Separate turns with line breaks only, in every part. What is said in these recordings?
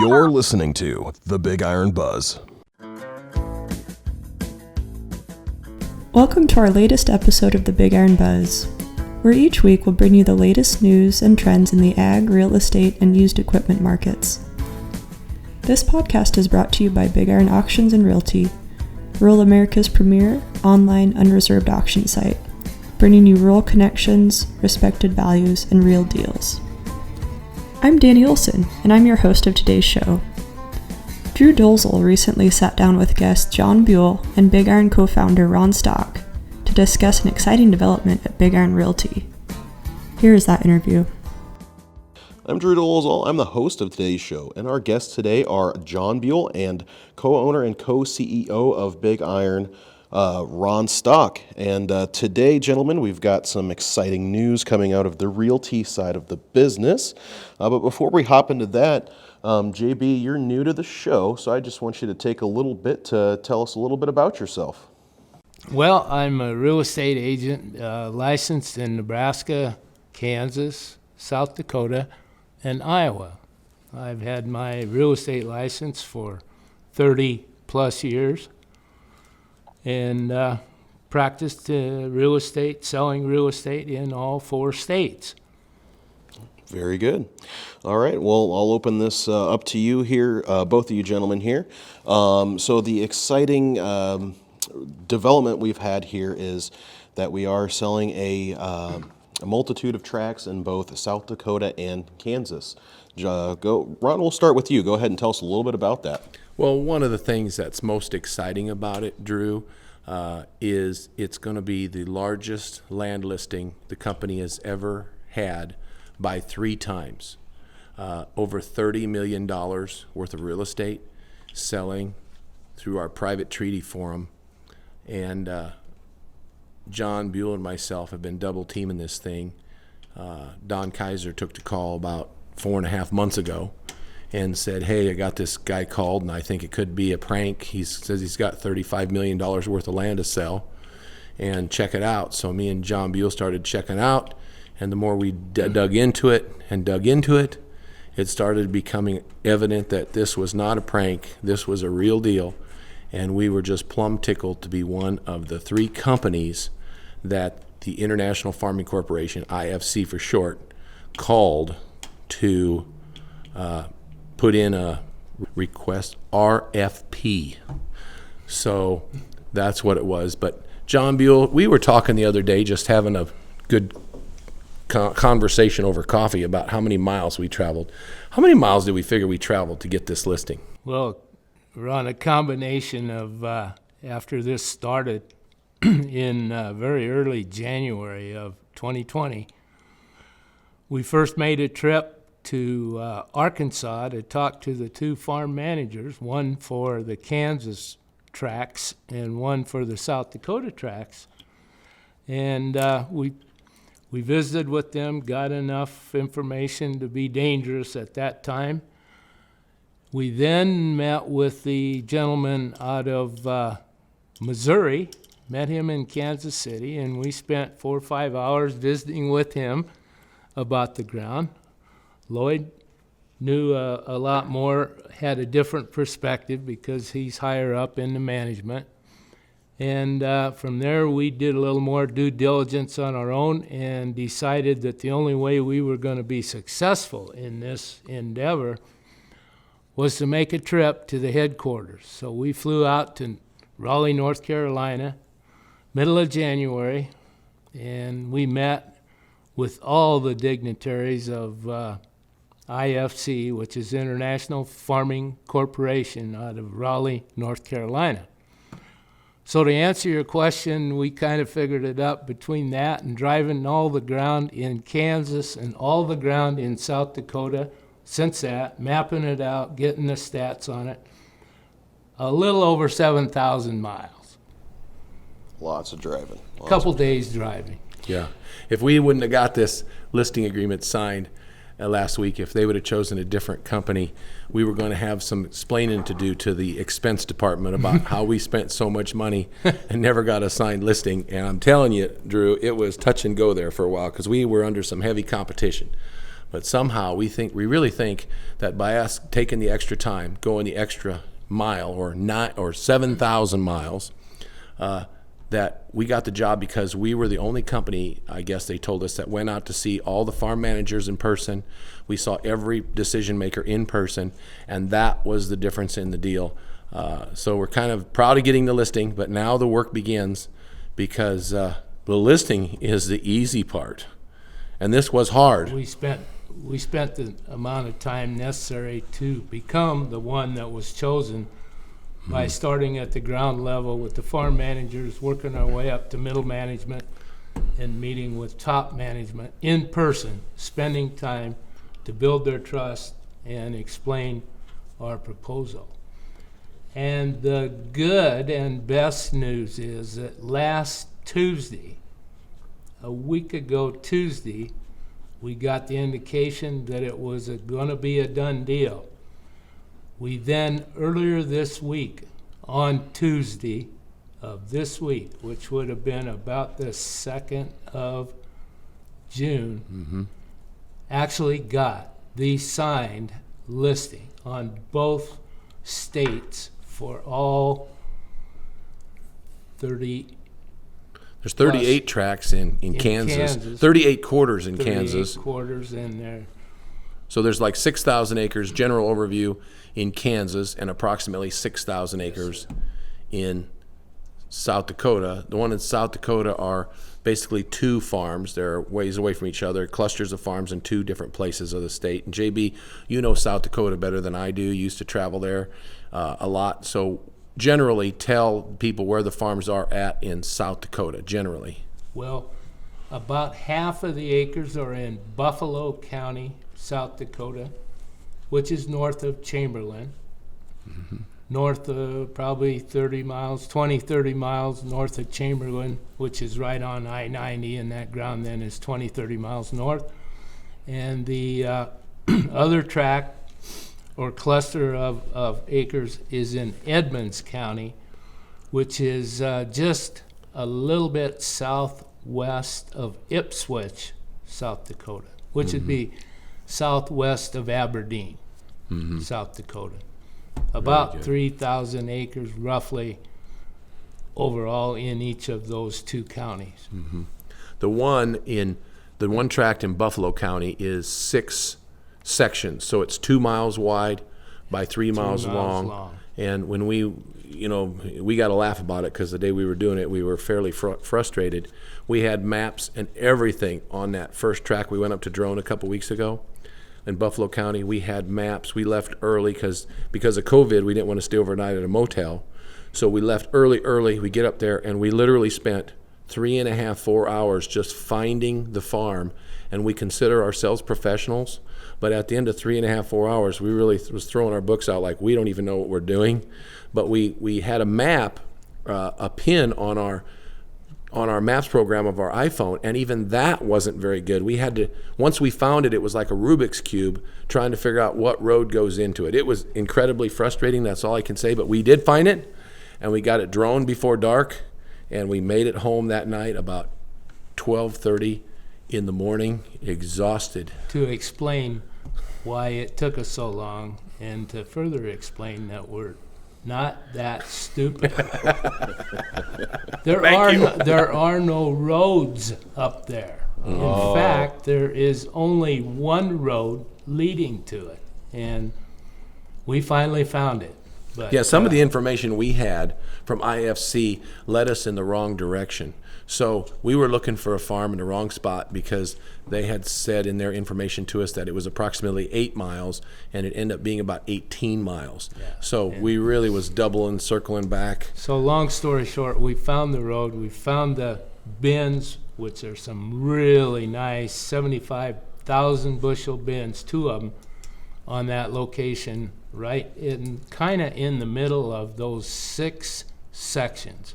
You're listening to the BigIron Buzz.
Welcome to our latest episode of the BigIron Buzz, where each week we'll bring you the latest news and trends in the ag, real estate, and used equipment markets. This podcast is brought to you by BigIron Auctions and Realty, rural America's premier online unreserved auction site, bringing you rural connections, respected values, and real deals. I'm Danny Olson, and I'm your host of today's show. Drew Dolzel recently sat down with guest John Buhl and BigIron co-founder Ron Stock to discuss an exciting development at BigIron Realty. Here is that interview.
I'm Drew Dolzel. I'm the host of today's show, and our guests today are John Buhl and co-owner and co-CEO of BigIron, Ron Stock. And today, gentlemen, we've got some exciting news coming out of the realty side of the business. But before we hop into that, JB, you're new to the show, so I just want you to take a little bit to tell us a little bit about yourself.
Well, I'm a real estate agent licensed in Nebraska, Kansas, South Dakota, and Iowa. I've had my real estate license for 30 plus years and practiced real estate, selling real estate in all 4 states.
Very good. All right. Well, I'll open this up to you here, both of you gentlemen here. So the exciting development we've had here is that we are selling a multitude of tracts in both South Dakota and Kansas. Ron, we'll start with you. Go ahead and tell us a little bit about that.
Well, one of the things that's most exciting about it, Drew, is it's going to be the largest land listing the company has ever had by 3 times. Over $30 million worth of real estate selling through our private treaty forum. And John Buhl and myself have been double teaming this thing. Don Kaiser took the call about 4.5 months ago and said, hey, I got this guy called and I think it could be a prank. He says he's got $35 million worth of land to sell and check it out. So me and John Buhl started checking out, and the more we dug into it, it started becoming evident that this was not a prank, this was a real deal, and we were just plumb tickled to be one of the 3 companies that the International Farming Corporation, IFC for short, called to put in a request RFP. So that's what it was. But John Buhl, we were talking the other day, just having a good conversation over coffee about how many miles we traveled. How many miles did we figure we traveled to get this listing?
Well, we're on a combination of, after this started in very early January of 2020, we first made a trip to Arkansas to talk to the 2 farm managers, one for the Kansas tracts and one for the South Dakota tracts. And we visited with them, got enough information to be dangerous at that time. We then met with the gentleman out of Missouri, met him in Kansas City, and we spent 4 or 5 hours visiting with him about the ground. Lloyd knew a lot more, had a different perspective because he's higher up in the management. And from there, we did a little more due diligence on our own and decided that the only way we were going to be successful in this endeavor was to make a trip to the headquarters. So we flew out to Raleigh, North Carolina, middle of January, and we met with all the dignitaries of IFC, which is International Farming Corporation out of Raleigh, North Carolina. So to answer your question, we kind of figured it up between that and driving all the ground in Kansas and all the ground in South Dakota since that, mapping it out, getting the stats on it, a little over 7,000 miles.
Lots of driving.
Couple days driving.
Yeah. If we wouldn't have got this listing agreement signed last week, if they would have chosen a different company, we were going to have some explaining to do to the expense department about how we spent so much money and never got a signed listing. And I'm telling you, Drew, it was touch and go there for a while because we were under some heavy competition. But somehow we really think that by us taking the extra time, going the extra mile or 7,000 miles, that we got the job because we were the only company, I guess they told us, that went out to see all the farm managers in person. We saw every decision maker in person, and that was the difference in the deal. So we're kind of proud of getting the listing, but now the work begins because the listing is the easy part, and this was hard.
We spent the amount of time necessary to become the one that was chosen by starting at the ground level with the farm managers, working our way up to middle management, and meeting with top management in person, spending time to build their trust and explain our proposal. And the good and best news is that last Tuesday, a week ago Tuesday, we got the indication that it was going to be a done deal. We then, earlier this week, on Tuesday of this week, which would have been about the 2nd of June, actually got the signed listing on both states for all 30.
There's 38 tracks in Kansas, 38 quarters in
38
Kansas.
quarters in there.
So there's like 6,000 acres, general overview, in Kansas, and approximately 6,000 acres in South Dakota. The one in South Dakota are basically two farms. They're ways away from each other, clusters of farms in two different places of the state. And JB, you know South Dakota better than I do. You used to travel there a lot. So generally tell people where the farms are at in South Dakota, generally.
Well, about half of the acres are in Buffalo County, South Dakota, which is north of Chamberlain, north of probably 30 miles north of Chamberlain, which is right on I-90, and that ground then is 20, 30 miles north. And the other tract or cluster of acres is in Edmonds County, which is just a little bit southwest of Ipswich, South Dakota, which would be southwest of Aberdeen, South Dakota. About 3,000 acres roughly overall in each of those two counties.
The one tract in Buffalo County is 6 sections, so it's 2 miles wide by 3 miles long. And when we got to laugh about it because the day we were doing it, we were fairly frustrated. We had maps and everything on that first track. We went up to drone a couple weeks ago in Buffalo County. We had maps. We left early because of COVID. We didn't want to stay overnight at a motel. So we left early. We get up there, and we literally spent 3.5, 4 hours just finding the farm. And we consider ourselves professionals. But at the end of 3.5, 4 hours, we really was throwing our books out like we don't even know what we're doing. But we had a map, a pin on our maps program of our iPhone, and even that wasn't very good. We had to, once we found it, it was like a Rubik's Cube trying to figure out what road goes into it. It was incredibly frustrating, that's all I can say, but we did find it, and we got it droned before dark, and we made it home that night about 12:30 in the morning, exhausted.
To explain why it took us so long, and to further explain that we're not that stupid. There are no roads up there. In fact, there is only one road leading to it, and we finally found it. But,
yeah, some of the information we had from IFC led us in the wrong direction. So we were looking for a farm in the wrong spot because they had said in their information to us that it was approximately 8 miles, and it ended up being about 18 miles. Yeah. So we really was doubling, circling back.
So long story short, we found the road. We found the bins, which are some really nice 75,000 bushel bins, 2 of them on that location, right in kind of in the middle of those 6 sections.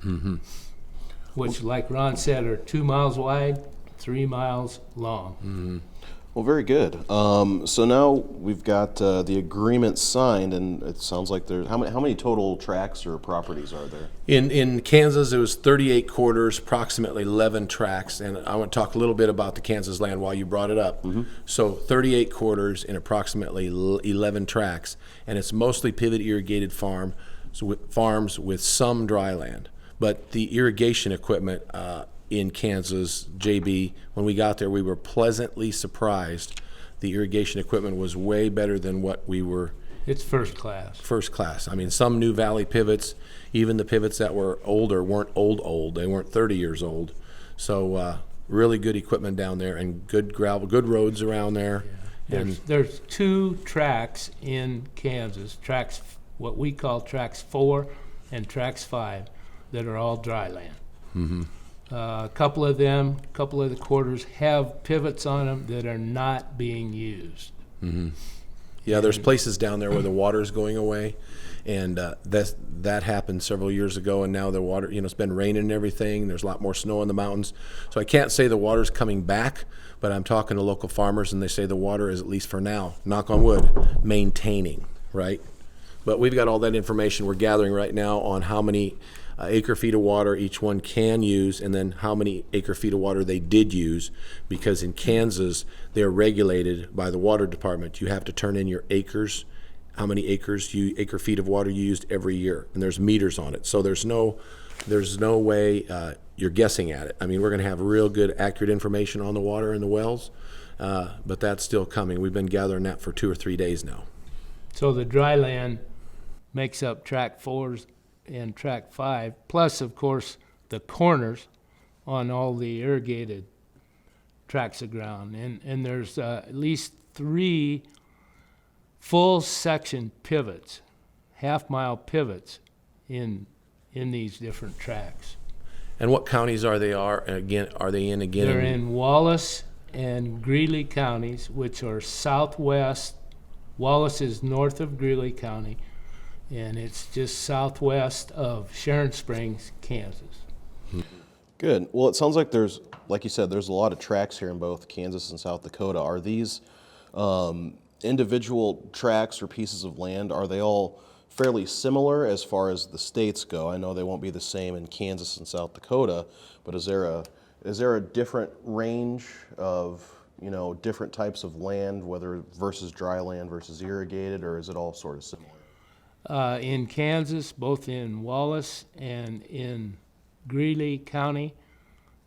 Which, like Ron said, are 2 miles wide, 3 miles long.
Well, very good. So now we've got the agreement signed, and it sounds like there's how many total tracts or properties are there?
In Kansas, it was 38 quarters, approximately 11 tracts, and I want to talk a little bit about the Kansas land while you brought it up. So 38 quarters in approximately 11 tracts, and it's mostly pivot irrigated farms with some dry land. But the irrigation equipment in Kansas, JB, when we got there, we were pleasantly surprised. The irrigation equipment was way better than what we were.
It's first class.
First class. I mean, some New Valley pivots, even the pivots that were older weren't old. They weren't 30 years old. So really good equipment down there, and good gravel, good roads around there.
Yeah.
And
There's 2 tracks in Kansas, what we call tracks 4 and tracks 5, that are all dry land. A couple of the quarters have pivots on them that are not being used.
yeah, there's places down there where the water's going away, and that happened several years ago, and now the water, it's been raining and everything. There's a lot more snow in the mountains. So I can't say the water's coming back, but I'm talking to local farmers, and they say the water is, at least for now, knock on wood, maintaining, right? But we've got all that information we're gathering right now on how many acre feet of water each one can use, and then how many acre feet of water they did use, because in Kansas they're regulated by the water department. You have to turn in your acres, how many acre feet of water you used every year, and there's meters on it. So there's no way you're guessing at it. I mean, we're going to have real good, accurate information on the water in the wells, but that's still coming. We've been gathering that for 2 or 3 days now.
So the dry land makes up track 4s and track 5, plus of course the corners on all the irrigated tracts of ground, and there's at least 3 full section pivots, half-mile pivots in these different tracks.
And what counties are they in again?
They're in Wallace and Greeley counties, which are southwest. Wallace is north of Greeley County, and it's just southwest of Sharon Springs, Kansas.
Good. Well, it sounds like like you said, there's a lot of tracts here in both Kansas and South Dakota. Are these individual tracts or pieces of land, are they all fairly similar as far as the states go? I know they won't be the same in Kansas and South Dakota, but is there a different range of different types of land, whether versus dry land versus irrigated, or is it all sort of similar?
In Kansas, both in Wallace and in Greeley County,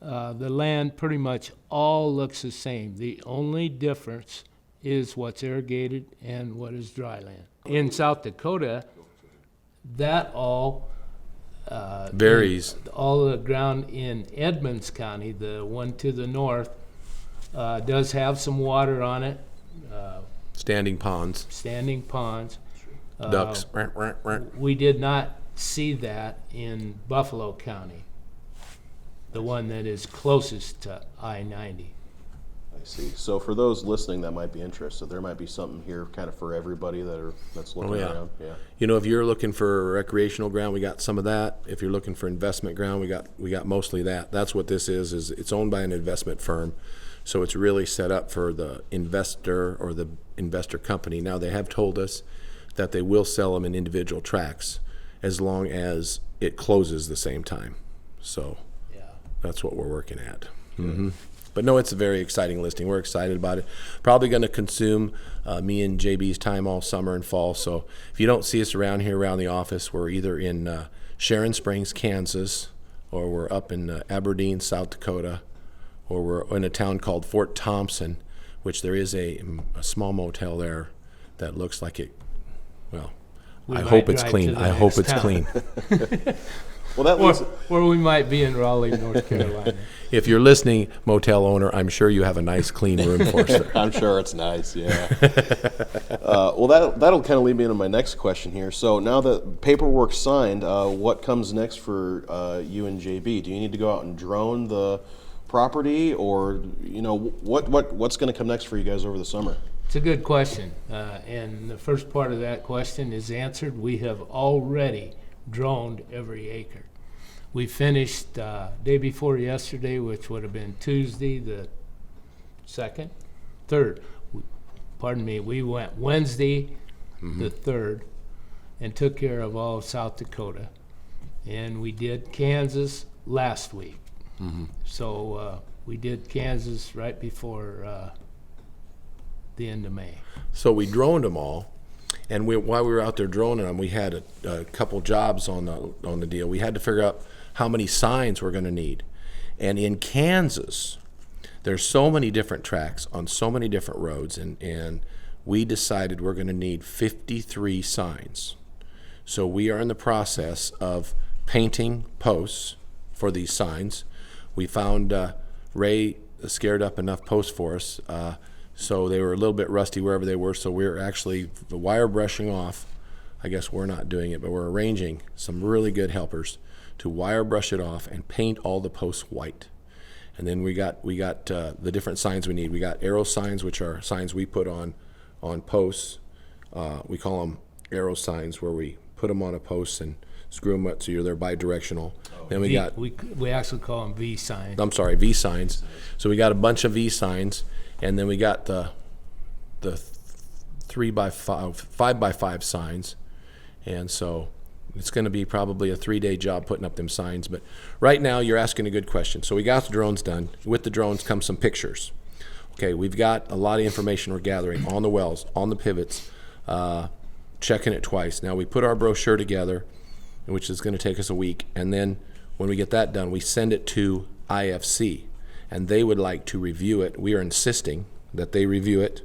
the land pretty much all looks the same. The only difference is what's irrigated and what is dry land. In South Dakota, that all
varies.
All the ground in Edmonds County, the one to the north, does have some water on it.
Standing ponds. Ducks.
We did not see that in Buffalo County, the one that is closest to I-90.
I see. So for those listening that might be interested, there might be something here kind of for everybody that's looking around. Yeah.
If you're looking for recreational ground, we got some of that. If you're looking for investment ground, we got mostly that. That's what this is it's owned by an investment firm. So it's really set up for the investor or the investor company. Now, they have told us that they will sell them in individual tracts as long as it closes the same time. So that's what we're working at. But no, it's a very exciting listing. We're excited about it. Probably going to consume me and JB's time all summer and fall. So if you don't see us around here around the office, we're either in Sharon Springs, Kansas, or we're up in Aberdeen, South Dakota, or we're in a town called Fort Thompson, which there is a small motel there that looks like it. Well, I hope it's clean. I hope it's clean.
Well,
or we might be in Raleigh, North Carolina.
If you're listening, motel owner, I'm sure you have a nice clean room for us there.
I'm sure it's nice, yeah. Well, that'll kind of lead me into my next question here. So now that paperwork's signed, what comes next for you and JB? Do you need to go out and drone the property, or what's going to come next for you guys over the summer?
It's a good question, and the first part of that question is answered. We have already droned every acre. We finished day before yesterday, which would have been Tuesday the 2nd, 3rd. Pardon me, we went Wednesday the 3rd and took care of all of South Dakota. And we did Kansas last week. So we did Kansas right before the end of May.
So we droned them all, and while we were out there droning them, we had a couple jobs on the deal. We had to figure out how many signs we're going to need. And in Kansas, there's so many different tracks on so many different roads, and we decided we're going to need 53 signs. So we are in the process of painting posts for these signs. We found Ray scared up enough posts for us, so they were a little bit rusty wherever they were, so we're actually the wire brushing off. I guess we're not doing it, but we're arranging some really good helpers to wire brush it off and paint all the posts white. And then we got the different signs we need. We got arrow signs, which are signs we put on posts. We call them arrow signs, where we put them on a post and screw them up so they're bi-directional. Then
we actually call them V signs.
I'm sorry, V signs. So we got a bunch of V signs, and then we got the 3x5, 5x5 signs, and so it's going to be probably a 3-day job putting up them signs. But right now, you're asking a good question. So we got the drones done. With the drones come some pictures. Okay, we've got a lot of information we're gathering on the wells, on the pivots, checking it twice. Now we put our brochure together, which is going to take us a week, and then when we get that done, we send it to IFC, and they would like to review it. We are insisting that they review it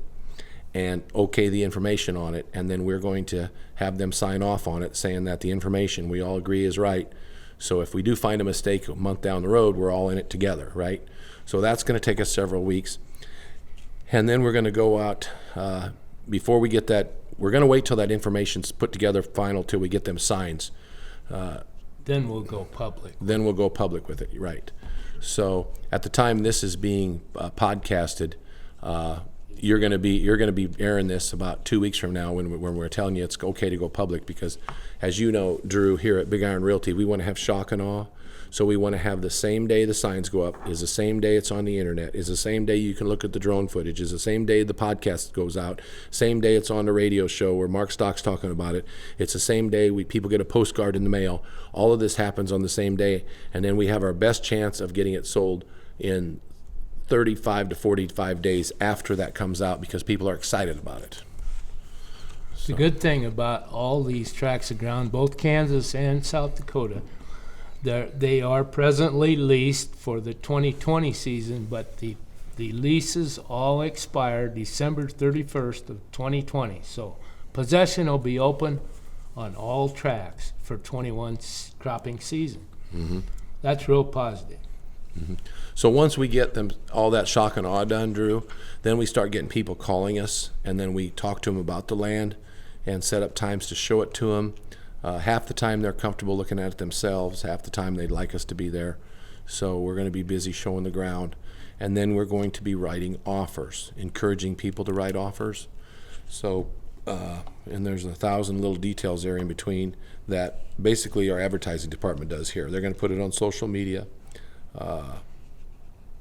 and okay the information on it, and then we're going to have them sign off on it, saying that the information we all agree is right. So if we do find a mistake a month down the road, we're all in it together, right? So that's going to take us several weeks. And then we're going to go out, before we get that, we're going to wait till that information's put together final till we get them signs.
Then we'll go public.
Then we'll go public with it, right? So at the time this is being podcasted, you're going to be airing this about 2 weeks from now when we're telling you it's okay to go public, because as you know, Drew, here at BigIron Realty, we want to have shock and awe. So we want to have the same day the signs go up is the same day it's on the internet, is the same day you can look at the drone footage, is the same day the podcast goes out, same day it's on the radio show where Mark Stock's talking about it. It's the same day people get a postcard in the mail. All of this happens on the same day, and then we have our best chance of getting it sold in 35 to 45 days after that comes out, because people are excited about it.
The good thing about all these tracts of ground, both Kansas and South Dakota, they are presently leased for the 2020 season, but the leases all expire December 31st of 2020. So possession will be open on all tracts for 21 cropping season.
Mm-hmm.
That's real positive.
Mm-hmm. So once we get them all that shock and awe done, Drew, then we start getting people calling us, and then we talk to them about the land and set up times to show it to them. Half the time they're comfortable looking at it themselves, half the time they'd like us to be there. So we're going to be busy showing the ground, and then we're going to be writing offers, encouraging people to write offers. So and there's 1,000 little details there in between that basically our advertising department does here. They're going to put it on social media.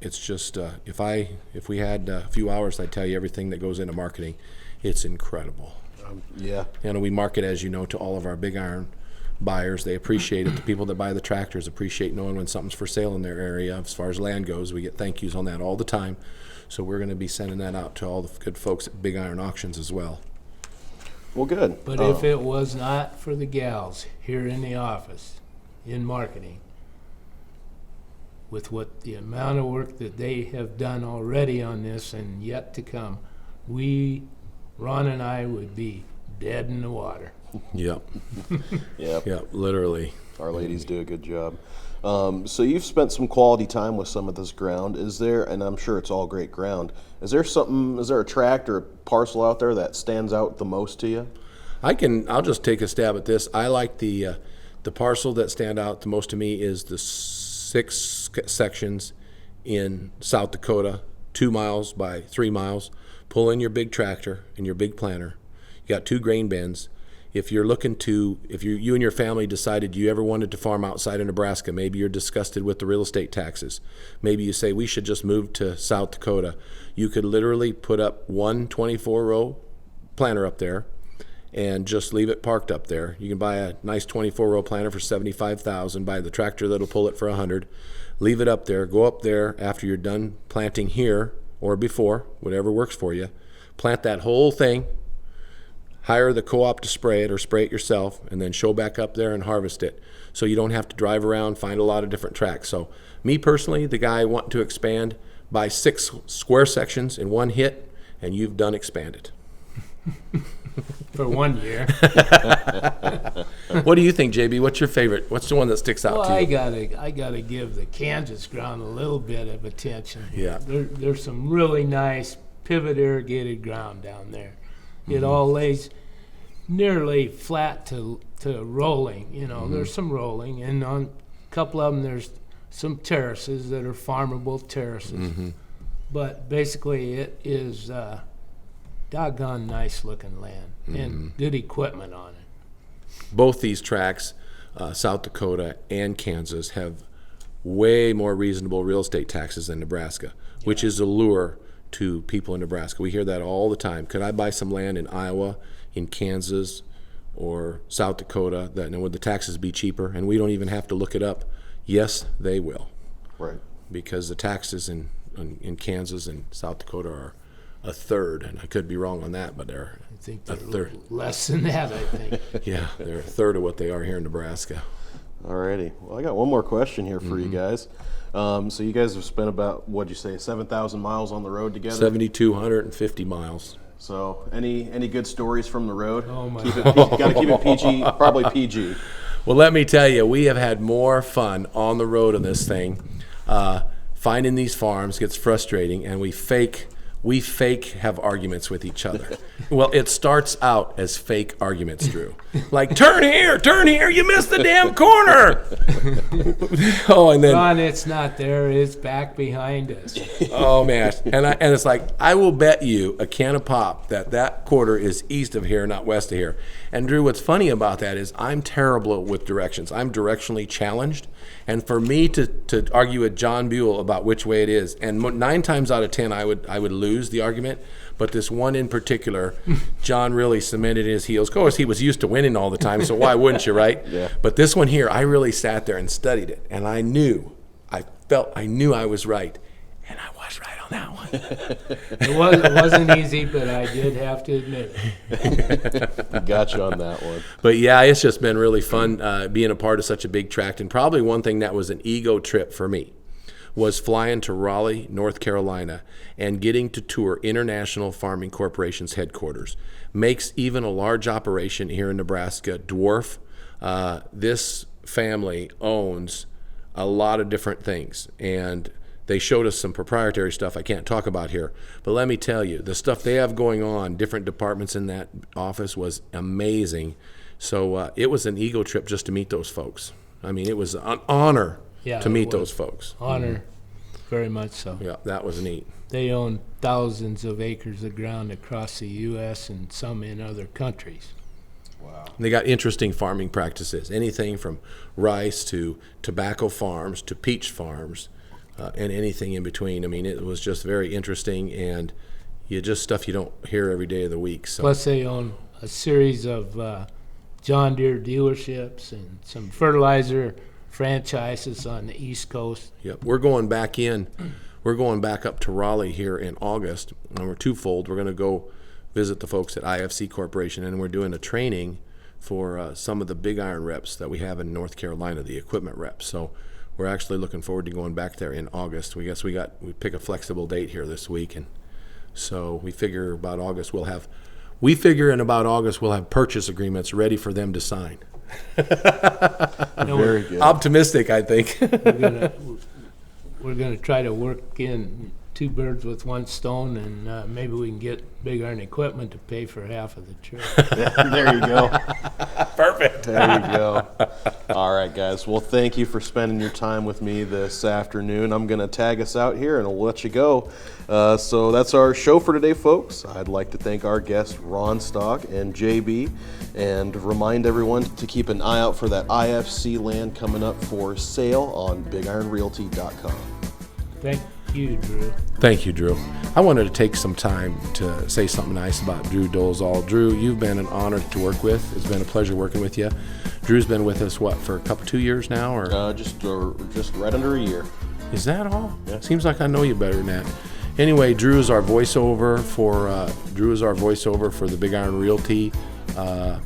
It's just if we had a few hours, I'd tell you everything that goes into marketing. It's incredible.
Yeah.
And we market, as you know, to all of our BigIron buyers. They appreciate it. The people that buy the tractors appreciate knowing when something's for sale in their area. As far as land goes, we get thank yous on that all the time. So we're going to be sending that out to all the good folks at BigIron Auctions as well.
Well, good.
But if it was not for the gals here in the office in marketing, with what the amount of work that they have done already on this and yet to come, Ron and I would be dead in the water.
Yep.
Yep.
Yep, literally.
Our ladies do a good job. So you've spent some quality time with some of this ground. Is there, and I'm sure it's all great ground, is there a tract or a parcel out there that stands out the most to you?
I'll just take a stab at this. I like the parcel that stand out the most to me is the 6 sections in South Dakota, 2 miles by 3 miles. Pull in your big tractor and your big planter. You got 2 grain bins, if you're looking to, if you and your family decided you ever wanted to farm outside of Nebraska, maybe you're disgusted with the real estate taxes, maybe you say we should just move to South Dakota, you could literally put up one 24-row planter up there and just leave it parked up there. You can buy a nice 24-row planter for $75,000, buy the tractor that'll pull it for $100,000, leave it up there, go up there after you're done planting here or before, whatever works for you, plant that whole thing, hire the co-op to spray it or spray it yourself, and then show back up there and harvest it. So you don't have to drive around, find a lot of different tracks. So me personally, the guy wanting to expand, buy 6 square sections in one hit, and you've done expanded.
For 1 year.
What do you think, JB? What's your favorite? What's the one that sticks out
Well,
to you?
I gotta give the Kansas ground a little bit of attention.
Yeah.
There's some really nice pivot irrigated ground down there. It all lays nearly flat to rolling. You know, there's some rolling, and on a couple of them there's some terraces that are farmable terraces. But basically, it is doggone nice looking land and good equipment on it.
Both these tracks, South Dakota and Kansas, have way more reasonable real estate taxes than Nebraska, which is a lure to people in Nebraska. We hear that all the time. Could I buy some land in Iowa, in Kansas, or South Dakota, and would the taxes be cheaper? And we don't even have to look it up. Yes, they will.
Right.
Because the taxes in Kansas and South Dakota are a third, and I could be wrong on that, but they're
I think
a
they're
third.
less than that, I think.
Yeah, they're a third of what they are here in Nebraska.
Alrighty. Well, I got one more question here for you guys. So you guys have spent about, what'd you say, 7,000 miles on the road together?
7,250 miles.
So any good stories from the road?
Oh, my
Got to keep it PG, probably PG.
Well, let me tell you, we have had more fun on the road on this thing. Finding these farms gets frustrating, and we fake have arguments with each other. Well, it starts out as fake arguments, Drew. Like, turn here, you missed the damn corner. Oh, and then
Ron, it's not there, it's back behind us.
oh man, and it's like, I will bet you a can of pop that quarter is east of here, not west of here. And Drew, what's funny about that is I'm terrible with directions. I'm directionally challenged, and for me to argue with John Buhl about which way it is, and 9 times out of 10 I would lose the argument. But this one in particular, John really cemented his heels. Of course, he was used to winning all the time, so why wouldn't you, right?
Yeah.
But this one here, I really sat there and studied it, and I knew I was right, and I was right on that one.
It wasn't easy, but I did have to admit it.
Got you on that one.
But yeah, it's just been really fun being a part of such a big tract. And probably one thing that was an ego trip for me was flying to Raleigh, North Carolina, and getting to tour International Farming Corporation's headquarters. Makes even a large operation here in Nebraska dwarf. This family owns a lot of different things, and they showed us some proprietary stuff I can't talk about here. But let me tell you, the stuff they have going on, different departments in that office, was amazing. So it was an ego trip just to meet those folks. I mean, it was an honor to meet those folks.
Honor, very much so.
Yeah, that was neat.
They own thousands of acres of ground across the U.S. and some in other countries.
Wow.
They got interesting farming practices, anything from rice to tobacco farms to peach farms, and anything in between. I mean, it was just very interesting, and just stuff you don't hear every day of the week. So.
Plus, they own a series of John Deere dealerships and some fertilizer franchises on the East Coast.
Yep, we're going back up to Raleigh here in August, and we're twofold. We're going to go visit the folks at IFC Corporation, and we're doing a training for some of the BigIron reps that we have in North Carolina, the equipment reps. So we're actually looking forward to going back there in August. We pick a flexible date here this week, and so we figure in about August we'll have purchase agreements ready for them to sign.
Very good.
Optimistic, I think.
We're gonna try to work in two birds with one stone, and maybe we can get Big Iron Equipment to pay for half of the trip.
There you go.
Perfect.
There you go. All right, guys. Well, thank you for spending your time with me this afternoon. I'm going to tag us out here, and we'll let you go. So that's our show for today, folks. I'd like to thank our guests, Ron Stock and JB, and remind everyone to keep an eye out for that IFC land coming up for sale on BigIronRealty.com.
Thank you, Drew.
Thank you, Drew. I wanted to take some time to say something nice about Drew Dolezal. Drew, you've been an honor to work with. It's been a pleasure working with you. Drew's been with us, for 2 years now? Or
Just right under a year.
Is that all?
Yeah.
Seems like I know you better than that. Anyway, Drew is our voiceover for the Big Iron Realty. The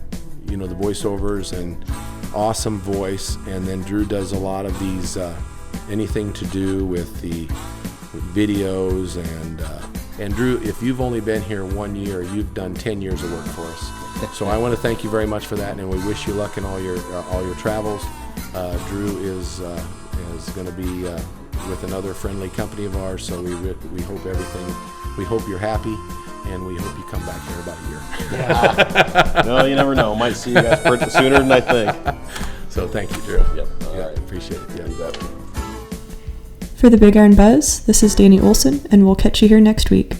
voiceovers, and awesome voice. And then Drew does a lot of these anything to do with the videos, and Drew, if you've only been here 1 year, you've done 10 years of work for us. So I want to thank you very much for that, and we wish you luck in all your travels. Drew is going to be with another friendly company of ours, so we hope we hope you're happy, and we hope you come back here about a year.
Yeah.
No, you never know. Might see you guys pretty sooner than I think.
So thank you, Drew.
Yep. All
Yeah,
right.
appreciate it. Yeah.
You bet.
For the Big Iron Buzz, this is Danny Olson, and we'll catch you here next week.